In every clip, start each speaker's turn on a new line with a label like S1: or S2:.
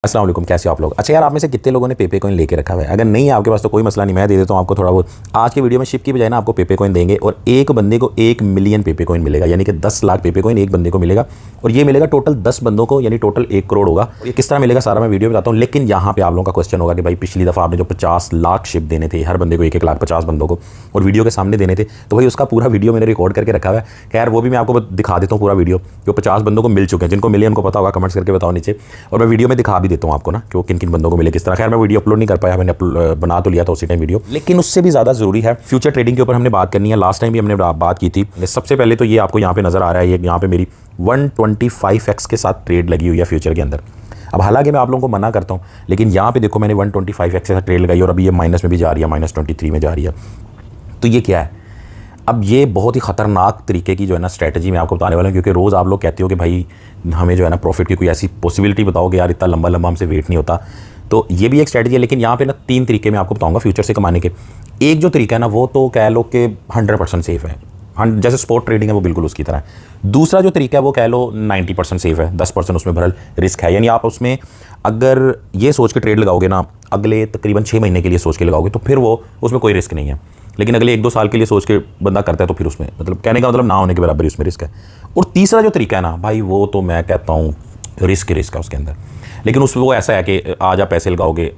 S1: अस्सलाम वालेकुम, कैसे हो आप लोग। अच्छा यार, आप में से कितने लोगों ने पेपे कॉइन लेके रखा हुआ है? अगर नहीं है आपके पास तो कोई मसला नहीं, मैं दे देता हूँ आपको थोड़ा बहुत। आज के वीडियो में शिप की बजाय ना आपको पेपे कॉइन देंगे और एक बंदे को 1 मिलियन पेपे कॉइन मिलेगा, यानी कि 10 लाख पेपे कॉइन एक बंदे को मिलेगा। और ये मिलेगा टोटल 10 बंदों को, यानी टोटल 1 करोड़ होगा। ये किस तरह मिलेगा सारा मैं वीडियो में बताता हूँ। लेकिन यहाँ पे आप लोगों का क्वेश्चन होगा कि भाई पिछली दफ़ा आपने जो 50 लाख शिप देने थे हर बंदे को, 1 लाख 50 बंदों को, और वीडियो के सामने देने थे, तो भाई उसका पूरा वीडियो मैंने रिकॉर्ड करके रखा हुआ है। खैर वो भी मैं आपको दिखा देता हूँ पूरा वीडियो। जो 50 बंदों को मिल चुके हैं, जिनको मिले उनको पता होगा, कमेंट्स करके बताओ नीचे। और मैं वीडियो में दिखा भी देता हूँ आपको ना कि किन किन बंदों को मिले किस तरह। खैर मैं वीडियो अपलोड नहीं कर पाया, मैंने बना तो लिया था उसी टाइम वीडियो। लेकिन उससे भी ज़्यादा ज़रूरी है फ्यूचर ट्रेडिंग के ऊपर हमने बात करनी है। लास्ट टाइम भी हमने बात की थी। सबसे पहले तो ये आपको यहाँ पे नज़र आ रहा है, ये यहाँ पे मेरी 125x के साथ ट्रेड लगी हुई है फ्यूचर के अंदर। अब हालांकि मैं आप लोगों को मना करता हूँ, लेकिन यहाँ पे देखो मैंने 125x के साथ ट्रेड लगाई और अभी ये माइनस में भी जा रही है, -23 में जा रही है। तो ये क्या है? अब ये बहुत ही ख़तरनाक तरीके की जो है ना स्ट्रैटेजी मैं आपको बताने वाला हूँ, क्योंकि रोज़ आप लोग कहते हो कि भाई हमें जो है ना प्रॉफिट की कोई ऐसी पॉसिबिलिटी बताओ कि यार इतना लंबा लंबा हमसे वेट नहीं होता। तो ये भी एक स्ट्रैटेजी है, लेकिन यहाँ पे ना 3 तरीके मैं आपको बताऊँगा फ्यूचर से कमाने के। एक जो तरीका है ना वो तो कह लो कि 100% सेफ़ है, जैसे स्पॉट ट्रेडिंग है वो बिल्कुल उसकी तरह है। दूसरा जो तरीका है वो कह लो 90% सेफ़ है, 10% उसमें भरल रिस्क है। यानी आप उसमें अगर ये सोच के ट्रेड लगाओगे ना, अगले तकरीबन 6 महीने के लिए सोच के लगाओगे तो फिर वो उसमें कोई रिस्क नहीं है। लेकिन अगले 1-2 साल के लिए सोच के बंदा करता है तो फिर उसमें मतलब कहने का मतलब ना होने के बराबर उसमें रिस्क है। और तीसरा जो तरीका है ना भाई, वो तो मैं कहता हूँ रिस्क है उसके अंदर। लेकिन उस वो ऐसा है कि आज आप पैसे लगाओगे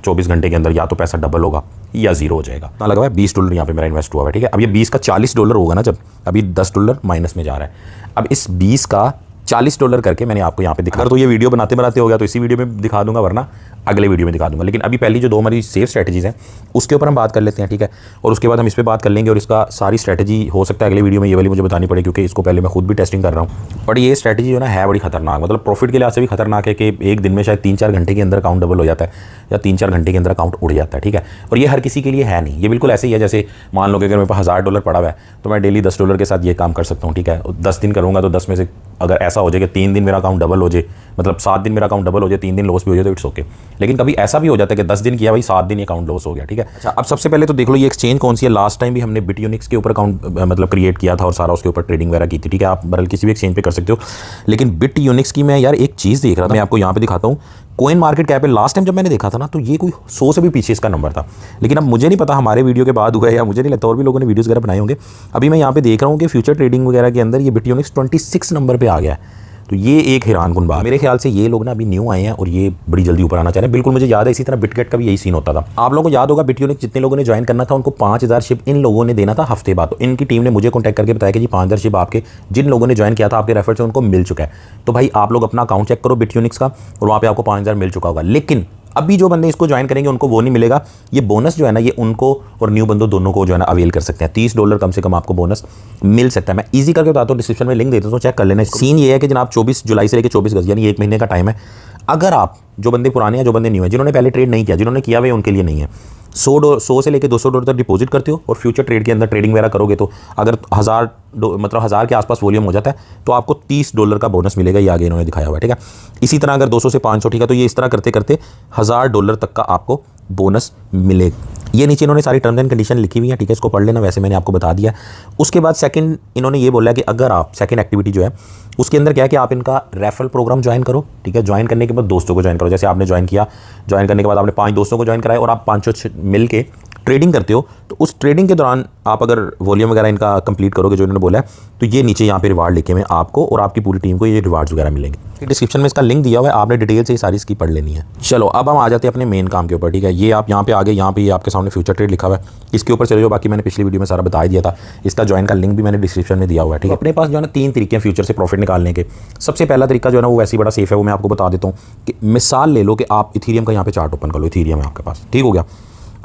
S1: 24 घंटे के अंदर या तो पैसा डबल होगा या ज़ीरो हो जाएगा। ना लगा हुआ है $20 यहाँ पे मेरा इन्वेस्ट हुआ है, ठीक है। अब ये 20 का $40 होगा ना, जब अभी $10 माइनस में जा रहा है। अब इस 20 का $40 करके मैंने आपको यहाँ पे दिखा, तो ये वीडियो बनाते हो गया तो इसी वीडियो में दिखा दूंगा, वरना अगले वीडियो में दिखा दूंगा। लेकिन अभी पहली जो 2 हमारी सेफ स्ट्रैटेजीज़ हैं उसके ऊपर हम बात कर लेते हैं, ठीक है। और उसके बाद हम इस पर बात कर लेंगे और इसका सारी स्ट्रैटेजी हो सकता है अगले वीडियो में ये वाली मुझे बतानी पड़े, क्योंकि इसको पहले मैं खुद भी टेस्टिंग कर रहा हूँ। बट ये स्ट्रैटेजी जो है बड़ी खतरनाक, मतलब प्रॉफिट के लिहाज से भी खतरनाक है कि एक दिन में शायद 3-4 घंटे के अंदर अकाउंट डबल हो जाता है या 3-4 घंटे के अंदर अकाउंट उड़ जाता है, ठीक है। और ये हर किसी के लिए है नहीं, ये बिल्कुल ऐसे ही है जैसे मान लो कि अगर मेरे पास $1000 पड़ा हुआ है तो मैं डेली $10 के साथ ये काम कर सकता हूँ, ठीक है। 10 दिन करूँगा तो 10 में से अगर ऐसा हो जाए कि 3 दिन मेरा अकाउंट डबल हो जाए, मतलब 7 दिन मेरा अकाउंट डबल हो जाए, 3 दिन लॉस भी हो जाए तो इट्स ओके। लेकिन कभी ऐसा भी हो जाता है कि 10 दिन किया भाई 7 दिन अकाउंट लॉस हो गया, ठीक है। अच्छा, अब सबसे पहले तो देख लो ये एक्सचेंज कौन सी है। लास्ट टाइम भी हमने बिटयूनिक्स के ऊपर अकाउंट मतलब क्रिएट किया था और सारा उसके ऊपर ट्रेडिंग वगैरह की थी, ठीक है। आप बरल किसी भी एक्सचेंज पे कर सकते हो। लेकिन बिटयूनिक्स की मैं यार एक चीज़ देख रहा था, मैं आपको यहाँ पे दिखाता हूँ। कॉइन मार्केट कैप पे लास्ट टाइम जब मैंने देखा था ना तो ये कोई 100 से भी पीछे इसका नंबर था। लेकिन अब मुझे नहीं पता हमारे वीडियो के बाद हुआ है या मुझे नहीं लगता और भी लोगों ने वीडियोस वगैरह बनाए होंगे। अभी मैं यहाँ पे देख रहा हूँ कि फ्यूचर ट्रेडिंग वगैरह के अंदर ये बिटयूनिक्स 26 नंबर पे आ गया है। तो ये एक हैरानकुन बात। मेरे ख्याल से ये लोग ना अभी न्यू आए हैं और ये बड़ी जल्दी ऊपर आना चाह रहे हैं। बिल्कुल मुझे याद है, इसी तरह बिटगेट का भी यही सीन होता था। आप लोगों को याद होगा बिटयूनिक्स जितने लोगों ने ज्वाइन करना था उनको 5000 शिप इन लोगों ने देना था हफ्ते बाद। तो इनकी टीम ने मुझे कॉन्टैक्ट करके बताया कि जी 5000 शिप आपके जिन लोगों ने ज्वाइन किया था आपके रेफर से उनको मिल चुका है। तो भाई आप लोग अपना अकाउंट चेक करो बिटयूनिक्स का और वहाँ पर आपको 5000 मिल चुका होगा। लेकिन अभी जो बंदे इसको ज्वाइन करेंगे उनको वो नहीं मिलेगा। ये बोनस जो है ना ये उनको और न्यू बंदों दोनों को जो है ना अवेल कर सकते हैं। $30 कम से कम आपको बोनस मिल सकता है। मैं इजी करके बताता हूँ, डिस्क्रिप्शन में लिंक देता हूँ, चेक कर लेना। सीन ये है कि जनाब 24 जुलाई से लेकर 24 अगस्त यानी 1 महीने का टाइम है। अगर आप जो बंदे पुराने हैं, जो बंदे न्यू हैं, जिन्होंने पहले ट्रेड नहीं किया, जिन्होंने किया हुआ उनके लिए नहीं है, 100 से लेकर $200 तक डिपॉजिट करते हो और फ्यूचर ट्रेड के अंदर ट्रेडिंग वगैरह करोगे तो अगर 1000 के आसपास वॉल्यूम हो जाता है तो आपको $30 का बोनस मिलेगा। ये आगे इन्होंने दिखाया हुआ है, ठीक है। इसी तरह अगर 200 से 500, ठीक है, तो ये इस तरह करते करते $1000 तक का आपको बोनस मिलेगा। ये नीचे इन्होंने सारी टर्म्स एंड कंडीशन लिखी हुई है, ठीक है, इसको पढ़ लेना, वैसे मैंने आपको बता दिया। उसके बाद सेकंड इन्होंने ये बोला कि अगर आप सेकंड एक्टिविटी जो है उसके अंदर क्या है कि आप इनका रेफरल प्रोग्राम ज्वाइन करो, ठीक है। ज्वाइन करने के बाद दोस्तों को ज्वाइन करो। जैसे आपने ज्वाइन किया, ज्वाइन करने के बाद आपने 5 दोस्तों को ज्वाइन कराया और आप 5 मिल के ट्रेडिंग करते हो, तो उस ट्रेडिंग के दौरान आप अगर वॉल्यूम वगैरह इनका कंप्लीट करोगे जो इन्होंने बोला है, तो ये नीचे यहाँ पे रिवार्ड लिखे हुए हैं आपको और आपकी पूरी टीम को ये रिवार्ड्स वगैरह मिलेंगे। डिस्क्रिप्शन में इसका लिंक दिया हुआ है, आपने डिटेल से ही सारी इसकी पढ़ लेनी है। चलो अब हम आ जाते हैं अपने मेन काम के ऊपर, ठीक है। ये आप यहाँ पे आगे, यहाँ पे आपके सामने फ्यूचर ट्रेड लिखा हुआ है, इसके ऊपर चले जाओ। बाकी मैंने पिछली वीडियो में सारा बता दिया था, इसका ज्वाइन का लिंक भी मैंने डिस्क्रिप्शन में दिया हुआ है, ठीक है। अपने पास जो है ना 3 तरीके हैं फ्यूचर से प्रॉफिट निकालने के। सबसे पहला तरीका जो है ना वो वैसे ही बड़ा सेफ है, वो मैं आपको बता देता हूँ कि मिसाल ले लो कि आप इथीरियम का यहाँ पे चार्ट ओपन कर लो, इथीरियम है आपके पास, ठीक हो गया।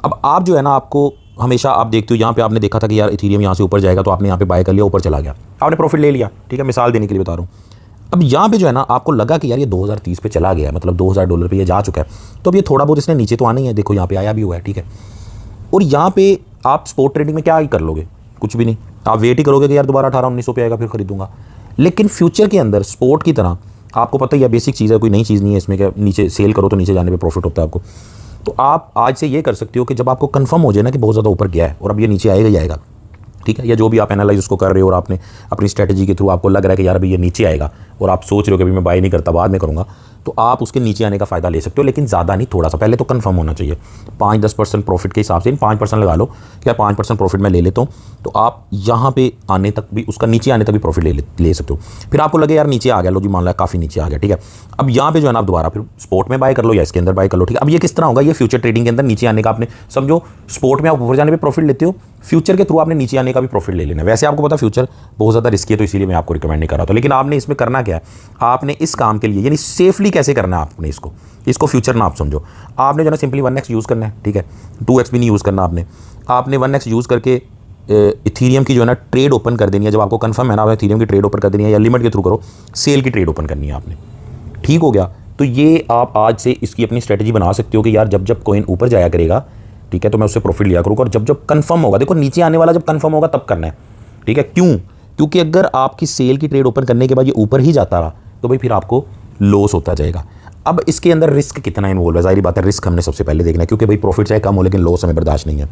S1: अब आप जो है ना आपको हमेशा आप देखते हो यहाँ पे आपने देखा था कि यार इथीरियम यहाँ से ऊपर जाएगा तो आपने यहाँ पे बाय कर लिया, ऊपर चला गया, आपने प्रॉफिट ले लिया, ठीक है, मिसाल देने के लिए बता रहा हूँ। अब यहाँ पे जो है ना आपको लगा कि यार ये 2030 पे चला गया, मतलब $2000 पे ये जा चुका है, तो अब ये थोड़ा बहुत इसने नीचे तो आना ही है। देखो यहाँ पे आया भी हुआ है, ठीक है। और यहाँ पे आप स्पॉट ट्रेडिंग में क्या ही कर लोगे, कुछ भी नहीं, आप वेट ही करोगे कि यार दोबारा 1800-1900 पे आएगा फिर खरीदूंगा। लेकिन फ्यूचर के अंदर स्पॉट की तरह आपको पता ही है, बेसिक चीज़ है, कोई नई चीज़ नहीं है इसमें, क्या नीचे सेल करो तो नीचे जाने पर प्रॉफिट होता है आपको। तो आप आज से ये कर सकते हो कि जब आपको कंफर्म हो जाए ना कि बहुत ज़्यादा ऊपर गया है और अब ये नीचे आएगा ही आएगा, ठीक है, या जो भी आप एनालाइज उसको कर रहे हो और आपने अपनी स्ट्रैटेजी के थ्रू आपको लग रहा है कि यार अभी ये नीचे आएगा और आप सोच रहे हो कि अभी मैं बाय नहीं करता, बाद में करूँगा, तो आप उसके नीचे आने का फ़ायदा ले सकते हो, लेकिन ज़्यादा नहीं, थोड़ा सा। पहले तो कंफर्म होना चाहिए 5-10% प्रॉफिट के हिसाब से, 5% लगा लो क्या 5% प्रॉफिट मैं ले लेता हूँ, तो आप यहाँ पे आने तक भी, उसका नीचे आने तक भी प्रॉफिट ले सकते हो। फिर आपको लगे यार नीचे आ गया, लो जी मान लो काफ़ी नीचे आ गया, ठीक है, अब यहाँ पे जो है ना आप दोबारा फिर स्पोर्ट में बाय कर लो या इसके अंदर बाय कर लो, ठीक है। अब ये किस तरह होगा, ये फ्यूचर ट्रेडिंग के अंदर नीचे आने का, आपने समझो स्पोर्ट में आप ऊपर जाने पे प्रॉफिट लेते हो, फ्यूचर के थ्रू आपने नीचे आने का भी प्रॉफिट ले लेना है। वैसे आपको पता फ्यूचर बहुत ज़्यादा रिस्की है, तो इसीलिए मैं आपको रिकमेंड नहीं कर रहा था, लेकिन आपने इसमें करना क्या है, आपने इस काम के लिए यानी सेफली कैसे करना है, आपने इसको फ्यूचर ना आप समझो, आपने जो है सिंपली 1x यूज़ करना है, ठीक है, 2x भी नहीं यूज़ करना आपने 1x यूज़ करके इथीरियम की जो है ना ट्रेड ओपन कर देनी है। जब आपको कंफर्म है ना इथीरियम की ट्रेड ओपन कर देनी है, या लिमिट के थ्रू करो, सेल की ट्रेड ओपन करनी है आपने, ठीक हो गया। तो ये आप आज से इसकी अपनी स्ट्रेटजी बना सकते हो कि यार जब जब कॉइन ऊपर जाया करेगा, ठीक है, तो मैं उससे प्रॉफिट लिया करूँगा, और जब जब कंफर्म होगा, देखो नीचे आने वाला जब कंफर्म होगा तब करना है, ठीक है। क्यों? क्योंकि अगर आपकी सेल की ट्रेड ओपन करने के बाद ये ऊपर ही जाता रहा तो भाई फिर आपको लॉस होता जाएगा। अब इसके अंदर रिस्क कितना इन्वॉल्व है, जाहिर बात है रिस्क हमने सबसे पहले देखना है, क्योंकि भाई प्रॉफिट चाहे कम हो लेकिन लॉस हमें बर्दाश्त नहीं है।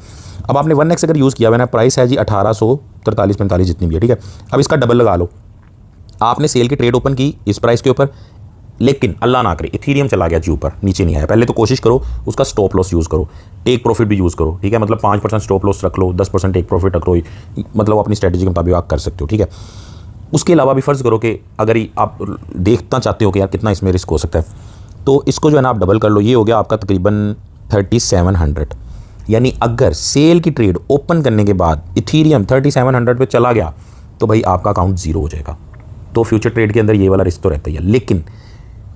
S1: अब आपने 1x अगर यूज़ किया हुआ है ना, प्राइस है जी 1843-45 जितनी भी है, ठीक है। अब इसका डबल लगा लो, आपने सेल की ट्रेड ओपन की इस प्राइस के ऊपर, लेकिन अल्लाह ना करे इथीरियम चला गया जी ऊपर, नीचे नहीं आया, पहले तो कोशिश करो उसका स्टॉप लॉस यूज़ करो, टेक प्रॉफिट भी यूज़ करो, ठीक है, मतलब 5% स्टॉप लॉस रख लो, 10% टेक प्रॉफिट रख लो, मतलब अपनी स्ट्रेटजी के मुताबिक आप कर सकते हो, ठीक है। उसके अलावा भी फ़र्ज़ करो कि अगर आप देखना चाहते हो कि यार कितना इसमें रिस्क हो सकता है, तो इसको जो है ना आप डबल कर लो, ये हो गया आपका तकरीबन 3700। यानी अगर सेल की ट्रेड ओपन करने के बाद इथीरियम 3700 पे चला गया तो भाई आपका अकाउंट ज़ीरो हो जाएगा। तो फ्यूचर ट्रेड के अंदर ये वाला रिस्क तो रहता ही है, लेकिन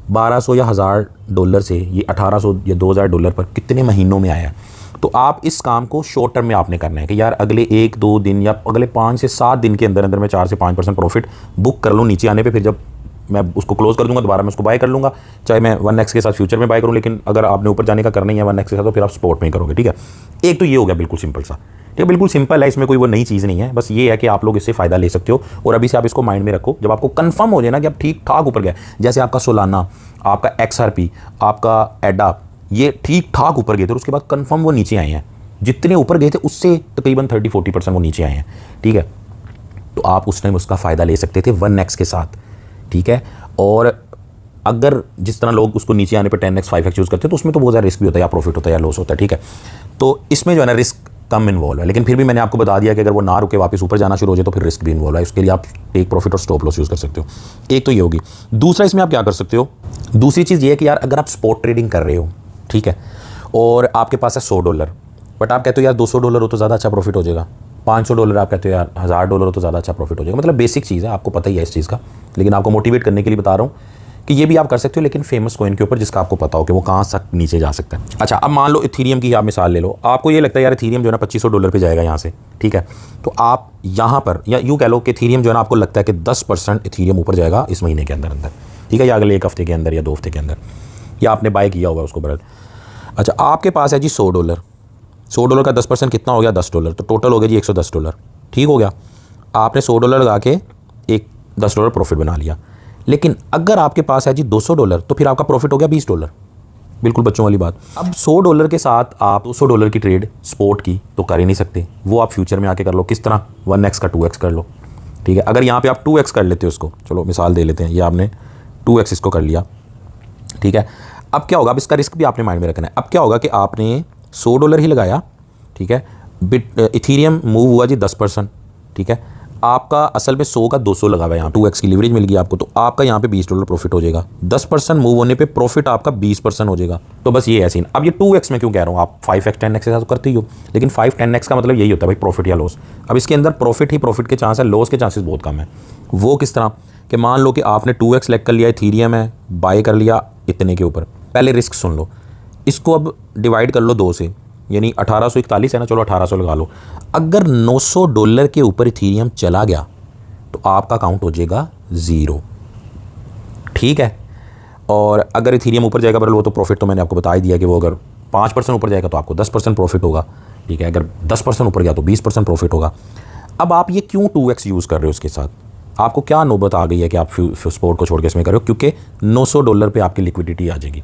S1: 1200 या $1000 से ये 1800 या $2000 पर कितने महीनों में आया। तो आप इस काम को शॉर्ट टर्म में आपने करना है कि यार अगले 1-2 दिन या अगले 5 से 7 दिन के अंदर अंदर मैं 4 से 5% प्रॉफिट बुक कर लूँ नीचे आने पे, फिर जब मैं उसको क्लोज कर दूंगा दोबारा मैं उसको बाय कर लूँगा, चाहे मैं 1x के साथ फ्यूचर में बाय करूँ, लेकिन अगर आपने ऊपर जाने का करना ही है 1x के साथ तो फिर आप स्पॉट में ही करोगे, ठीक है। एक तो ये हो गया बिल्कुल सिंपल सा, ठीक है, बिल्कुल सिंपल है, इसमें कोई वो नई चीज़ नहीं है, बस ये है कि आप लोग इससे फ़ायदा ले सकते हो। और अभी से आप इसको माइंड में रखो, जब आपको कंफर्म हो जाए ना कि आप ठीक ठाक ऊपर गए, जैसे आपका सोलाना, आपका XRP, आपका एडा, ये ठीक ठाक ऊपर गए थे, उसके बाद कंफर्म वो नीचे आए हैं, जितने ऊपर गए थे उससे तकरीबन 30-40% वो नीचे आए हैं, ठीक है। तो आप उस टाइम उसका फ़ायदा ले सकते थे 1x के साथ, ठीक है। और अगर जिस तरह लोग उसको नीचे आने पर 10x 5x यूज़ करते हैं तो उसमें तो बहुत ज़्यादा रिस्क भी होता है, या प्रॉफिट होता है या लॉस होता है, ठीक है। तो इसमें जो है ना रिस्क कम इन्वॉल्व है, लेकिन फिर भी मैंने आपको बता दिया कि अगर वो ना रुके वापस ऊपर जाना शुरू हो जाए तो फिर रिस्क भी इन्वॉल्व है। उसके लिए आप टेक प्रॉफिट और स्टॉप लॉस यूज़ कर सकते हो। एक तो ये होगी। दूसरा इसमें आप क्या कर सकते हो, दूसरी चीज़ ये है कि यार अगर आप स्पॉट ट्रेडिंग कर रहे हो, ठीक है, और आपके पास है $100, बट आप कहते हो यार $200 हो तो ज़्यादा अच्छा प्रॉफिट हो जाएगा, $500 आप कहते हो यार $1000 हो तो ज़्यादा अच्छा प्रॉफिट हो जाएगा, मतलब बेसिक चीज़ है, आपको पता ही है इस चीज़ का, लेकिन आपको मोटिवेट करने के लिए बता रहा हूँ कि ये भी आप कर सकते हो, लेकिन फेमस कॉइन के ऊपर जिसका आपको पता हो कि वो कहाँ तक नीचे जा सकता है। अच्छा, अब मान लो इथीरियम की आप मिसाल ले लो, आपको ये लगता है यार इथीरियम जो है ना $2500 पे जाएगा यहाँ से, ठीक है, तो आप यहाँ पर या यूँ कह लो कि इथीरियम जो है ना आपको लगता है कि 10% इथीरियम ऊपर जाएगा इस महीने के अंदर, ठीक है, या अगले 1 हफ्ते के अंदर या 2 हफ्ते के अंदर, या आपने बाय किया होगा उसको बरल। अच्छा, आपके पास है जी $100 का 10% कितना हो गया, $10, तो टोटल हो गया जी $110, ठीक हो गया। आपने $100 लगा के एक $10 प्रॉफिट बना लिया। लेकिन अगर आपके पास है जी $200 तो फिर आपका प्रॉफिट हो गया $20, बिल्कुल बच्चों वाली बात। अब $100 के साथ आप $200 की ट्रेड स्पॉट की तो कर ही नहीं सकते, वो आप फ्यूचर में आके कर लो। किस तरह, 1x का 2x कर लो, ठीक है। अगर यहाँ पे आप 2x कर लेते हो उसको, चलो मिसाल दे लेते हैं, ये आपने 2x इसको कर लिया, ठीक है। अब क्या होगा, अब इसका रिस्क भी आपने माइंड में रखना है। अब क्या होगा कि आपने $100 ही लगाया, ठीक है, इथीरियम मूव हुआ जी 10%, ठीक है, आपका असल में 100 का 200 लगा हुआ है, यहाँ 2x की लीवरेज मिल गई आपको, तो आपका यहाँ पे $20 प्रॉफिट हो जाएगा। 10% मूव होने पे प्रॉफिट आपका 20% हो जाएगा। तो बस ये है सीन। अब ये 2x में क्यों कह रहा हूँ, आप 5x 10x के साथ करते ही हो, लेकिन 5-10x का मतलब यही होता है भाई प्रॉफिट या लॉस। अब इसके अंदर प्रॉफिट ही प्रॉफिट के चांस है, लॉस के चांसेस बहुत कम है। वो किस तरह कि मान लो कि आपने 2x सेलेक्ट कर लिया, इथीरियम है, बाय कर लिया इतने के ऊपर। पहले रिस्क सुन लो, इसको अब डिवाइड कर लो 2 से, यानी 1841 है ना, चलो 1800 लगा लो। अगर $900 के ऊपर इथीरियम चला गया तो आपका अकाउंट हो जाएगा 0, ठीक है। और अगर इथीरियम ऊपर जाएगा, बरल वो तो प्रॉफिट तो मैंने आपको बता ही दिया कि वो अगर 5% ऊपर जाएगा तो आपको 10% प्रॉफिट होगा, ठीक है। अगर 10% ऊपर गया तो 20% प्रॉफिट होगा। अब आप ये क्यों 2x यूज़ कर रहे हो उसके साथ, आपको क्या नौबत आ गई है कि आप स्पोर्ट को छोड़ के इसमें कर रहे हो, क्योंकि $900 पे आपकी लिक्विडिटी आ जाएगी,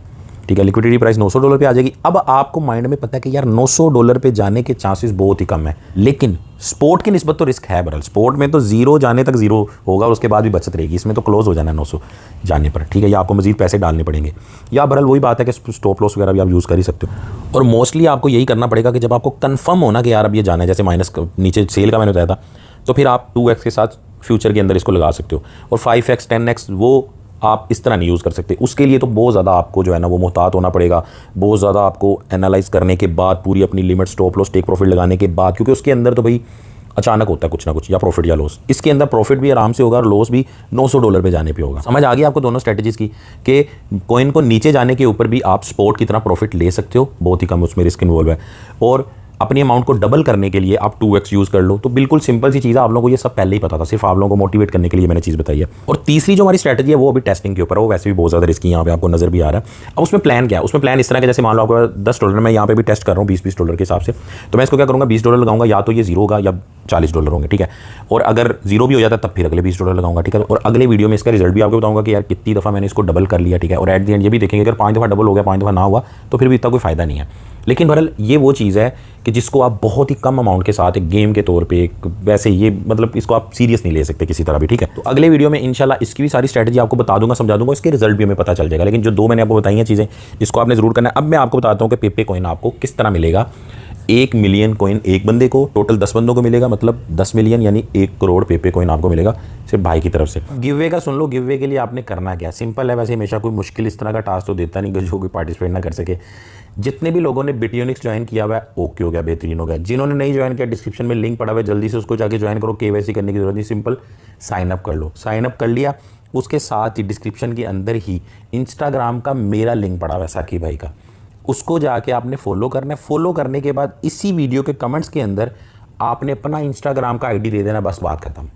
S1: ठीक है। लिक्विडिटी प्राइस $900 पे आ जाएगी। अब आपको माइंड में पता है कि यार $900 पे जाने के चांसेस बहुत ही कम है, लेकिन स्पोर्ट की निस्बत तो रिस्क है बरल। स्पोर्ट में तो जीरो जाने तक जीरो होगा और उसके बाद भी बचत रहेगी, इसमें तो क्लोज हो जाना है 900 जाने पर, ठीक है। या आपको मजीद पैसे डालने पड़ेंगे, या बरल वही बात है कि स्टॉप लॉस वगैरह भी आप यूज़ कर ही सकते हो। और मोस्टली आपको यही करना पड़ेगा कि जब आपको कन्फर्म होना कि यार अब ये जाना है, जैसे माइनस नीचे सेल का मैंने बताया था, तो फिर आप 2x के साथ फ्यूचर के अंदर इसको लगा सकते हो। और 5x 10x वो आप इस तरह नहीं यूज़ कर सकते। उसके लिए तो बहुत ज़्यादा आपको जो है ना वो मोहतात होना पड़ेगा, बहुत ज़्यादा आपको एनालाइज करने के बाद, पूरी अपनी limit, stop loss, take profit लगाने के बाद, क्योंकि उसके अंदर तो भाई अचानक होता है कुछ ना कुछ, या प्रॉफिट या लॉस। इसके अंदर प्रॉफिट भी आराम से होगा और लॉस भी $900 पे जाने पे होगा। समझ आ गई आपको दोनों स्ट्रेटजीज़ की कि कॉइन को नीचे जाने के ऊपर भी आप स्पोर्ट की तरह प्रॉफिट ले सकते हो, बहुत ही कम उसमें रिस्क इन्वॉल्व है। और अपनी अमाउंट को डबल करने के लिए आप 2x यूज़ कर लो। तो बिल्कुल सिंपल सी चीज़ है, आप लोगों को ये सब पहले ही पता था, सिर्फ आप लोगों को मोटिवेट करने के लिए मैंने चीज़ बताई है। और तीसरी जो हमारी स्ट्रैटेजी है वो अभी टेस्टिंग के ऊपर है, वो वैसे भी बहुत ज़्यादा रिस्की यहाँ पे आपको नजर भी आ रहा है। अब उसमें प्लान क्या है? उसमें प्लान इस तरह का, जैसे मान लो आपको $10 मैं यहाँ पे भी टेस्ट कर रहा हूँ $20 के हिसाब से, तो मैं इसको क्या करूँगा, $20 लगाऊंगा, या तो ये जीरो होगा या $40 होंगे, ठीक है। और अगर जीरो भी हो जाता है तब फिर अगले $20 लगाऊंगा, ठीक है। और अगले वीडियो में इसका रिजल्ट भी आपको बताऊंगा कि यार कितनी दफ़ा मैंने इसको डबल कर लिया, ठीक है। और एट द एंड ये भी देखेंगे अगर 5 दफ़ा डबल हो गया, 5 दफ़ा ना हुआ तो फिर भी इतना कोई फ़ायदा नहीं है। लेकिन बहरहाल ये वो चीज़ है कि जिसको आप बहुत ही कम अमाउंट के साथ एक गेम के तौर पे, एक वैसे ये मतलब इसको आप सीरियस नहीं ले सकते किसी तरह भी, ठीक है। तो अगले वीडियो में इंशाल्लाह इसकी भी सारी स्ट्रैटेजी आपको बता दूंगा, समझा दूंगा, इसके रिजल्ट भी हमें पता चल जाएगा। लेकिन जो दो मैंने आपको बताई हैं चीज़ें, इसको आपने ज़रूर करना है। अब मैं आपको बताता हूँ कि पेपे कॉइन आपको किस तरह मिलेगा। 1 मिलियन कॉइन एक बंदे को, टोटल 10 बंदों को मिलेगा, मतलब 10 मिलियन यानी 1 करोड़ पेपे कॉइन आपको मिलेगा सिर्फ भाई की तरफ से। गिव का सुन लो, गिव के लिए आपने करना क्या, सिंपल है। वैसे हमेशा कोई मुश्किल इस तरह का टास्क तो देता नहीं कि जो कोई पार्टिसिपेट ना कर सके। जितने भी लोगों ने बिटयूनिक्स ज्वाइन किया हुआ है ओके हो गया, बेहतरीन हो गया। जिन्होंने नहीं ज्वाइन किया, डिस्क्रिप्शन में लिंक पड़ा हुआ है, जल्दी से उसको जाके ज्वाइन करो। KYC करने की जरूरत नहीं, सिंपल साइन अप कर लो। साइन अप कर लिया, उसके साथ ही डिस्क्रिप्शन के अंदर ही इंस्टाग्राम का मेरा लिंक पड़ा हुआ है, साकी भाई का, उसको जाके आपने फॉलो करना है। फॉलो करने के बाद इसी वीडियो के कमेंट्स के अंदर आपने अपना इंस्टाग्राम का ID दे देना, बस बात खत्म।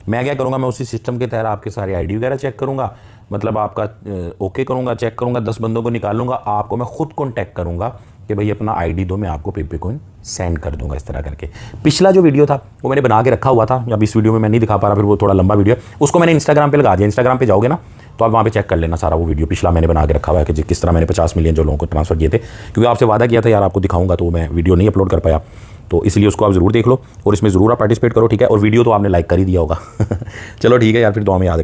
S1: मैं क्या करूँगा, मैं उसी सिस्टम के तहत आपके सारे ID वगैरह चेक करूँगा, मतलब आपका ओके करूँगा, चेक करूँगा, 10 बंदों को निकालूंगा, आपको मैं खुद कॉन्टैक्ट करूँगा कि भाई अपना ID दो, मैं आपको पेपे कॉइन सेंड कर दूंगा, इस तरह करके। पिछला जो वीडियो था वो मैंने बना के रखा हुआ था, अब इस वीडियो में मैं नहीं दिखा पा रहा, फिर वो थोड़ा लंबा वीडियो है, उसको मैंने इंस्टाग्राम पे लगा दिया। इंस्टाग्राम पे जाओगे ना तो आप वहाँ पे चेक कर लेना, सारा वो वीडियो पिछला मैंने बना के रखा हुआ है कि किस तरह मैंने 50 मिलियन जो लोगों को ट्रांसफर किए थे, क्योंकि आपसे वादा किया था यार आपको दिखाऊंगा, तो मैं वीडियो नहीं अपलोड कर पाया, तो इसलिए उसको आप ज़रूर देख लो और इसमें ज़रूर आप पार्टिसिपेट करो, ठीक है। और वीडियो तो आपने लाइक कर ही दिया होगा चलो ठीक है यार, फिर दुआ में याद